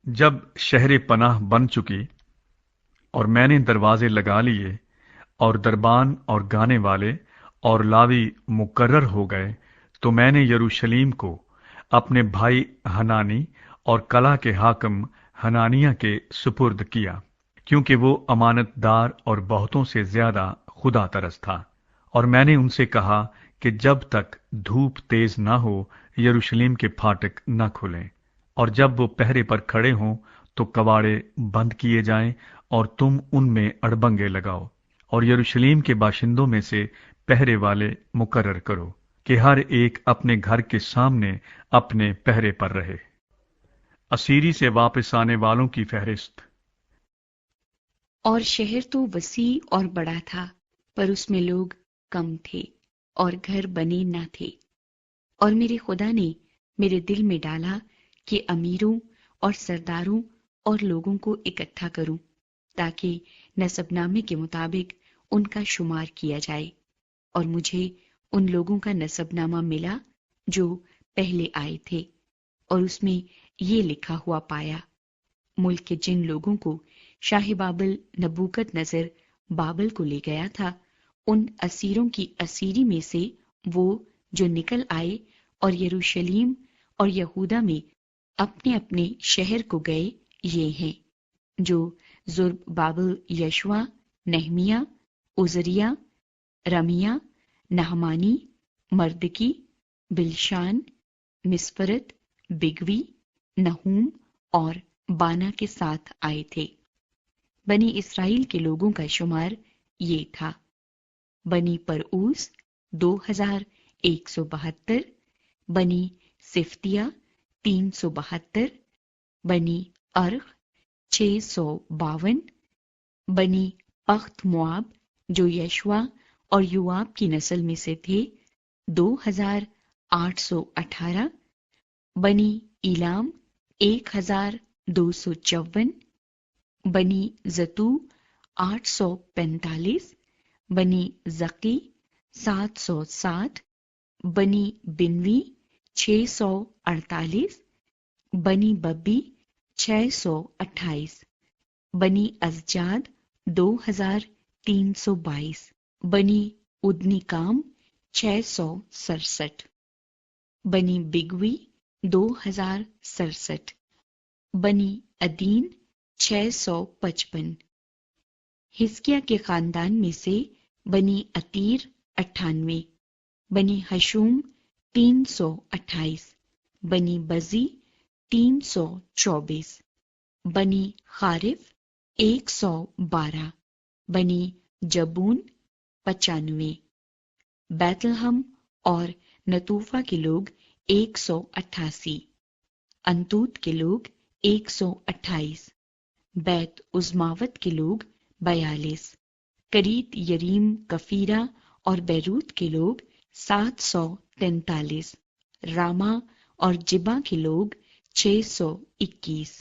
جب شہر پناہ بن چکی اور میں نے دروازے لگا لیے اور دربان اور گانے والے اور لاوی مقرر ہو گئے، تو میں نے یروشلیم کو اپنے بھائی حنانی اور کلا کے حاکم حنانیہ کے سپرد کیا، کیونکہ وہ امانت دار اور بہتوں سے زیادہ خدا ترس تھا۔ اور میں نے ان سے کہا کہ جب تک دھوپ تیز نہ ہو یروشلم کے پھاٹک نہ کھلیں، اور جب وہ پہرے پر کھڑے ہوں تو کواڑے بند کیے جائیں، اور تم ان میں اڑبنگے لگاؤ، اور یروشلم کے باشندوں میں سے پہرے والے مقرر کرو کہ ہر ایک اپنے گھر کے سامنے اپنے پہرے پر رہے۔ اسیری سے واپس آنے والوں کی فہرست۔ اور شہر تو وسیع اور بڑا تھا، پر اس میں لوگ کم تھے اور گھر بنے نہ تھے۔ اور میرے خدا نے میرے دل میں ڈالا کہ امیروں اور سرداروں اور لوگوں کو اکٹھا کروں، تاکہ نسب نامے کے مطابق ان کا شمار کیا جائے۔ اور مجھے ان لوگوں کا نسب نامہ ملا جو پہلے آئے تھے، اور اس میں یہ لکھا ہوا پایا: ملک کے جن لوگوں کو شاہ بابل نبوکت نظر بابل کو لے گیا تھا، ان اسیروں کی اسیری میں سے وہ جو نکل آئے اور یروشلم اور یہودا میں اپنے اپنے شہر کو گئے، یہ ہیں جو زرب بابل، یشوا، نہمیہ، عزریہ، رمیہ، نحمانی، مردکی، بلشان، مسپرت، بگوی، نحوم اور بانا کے ساتھ آئے تھے۔ بنی اسرائیل کے لوگوں کا شمار یہ تھا: بنی پرعوس 2172، بنی صفتیہ 372، بنی ارغ 652، بنی پخت مواب جو یشوا اور یواب کی نسل میں سے تھے 2818، بنی ایلام 1254، بنی زتو 845، بنی زقی 760، بنی بنوی 648، بنی ببی 628، بنی ازجاد 2322، بنی ادنی کام 667، بنی بگوی 2067، بنی ادین 655۔ حزقیہ کے خاندان میں سے بنی عتیر 98، بنی حشوم 328، بنی بزی 324، بنی خارف 112، بنی جبون 95، بیت لحم اور نتوفا کے لوگ 188، انتوت کے لوگ 128، بیت عزماوت کے لوگ 42، کریت یریم، کفیرہ اور بیروت کے لوگ 743، راما اور جبا کے لوگ 621،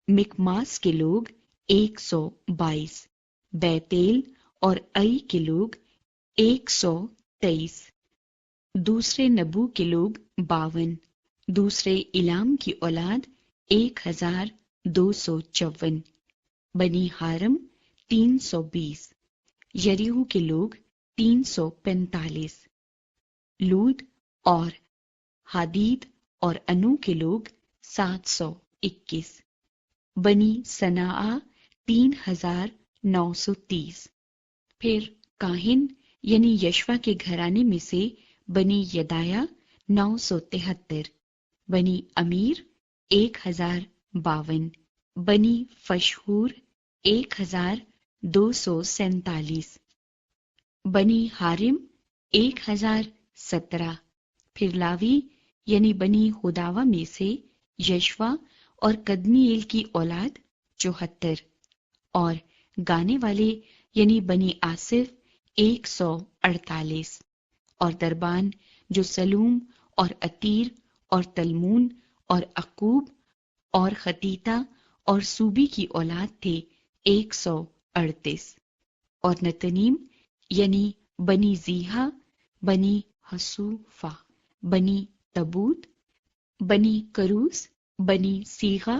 مکماس کے لوگ 122، بیتیل اور ائی کے لوگ 123، دوسرے نبو کے لوگ 52، دوسرے الام کی اولاد 1254، بنی حارم 320، یریہو کے لوگ 345، لود اور حدید اور انو کے لوگ 721، بنی صناعہ 3930۔ پھر کاہن یعنی یشوا کے گھرانے میں سے بنی یدایا 973، بنی امیر 1052، بنی فشہور 1247، بنی حارم 1017۔ پھر لاوی یعنی بنی ہداوا میں سے یشوا اور قدمییل کی اولاد 74، اور گانے والے یعنی بنی آصف 148، اور دربان جو سلوم اور عتیر اور تلمون اور عقوب اور خطیطہ اور سوبی کی اولاد تھے 138، اور نتنیم یعنی بنی زیحا، بنی حسوفا، بنی تبوت، بنی کروس، بنی سیغا،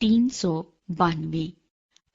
392।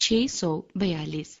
642।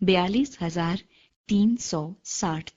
42,360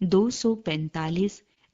245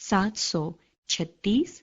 736,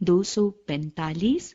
245,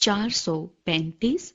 435,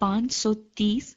530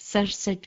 67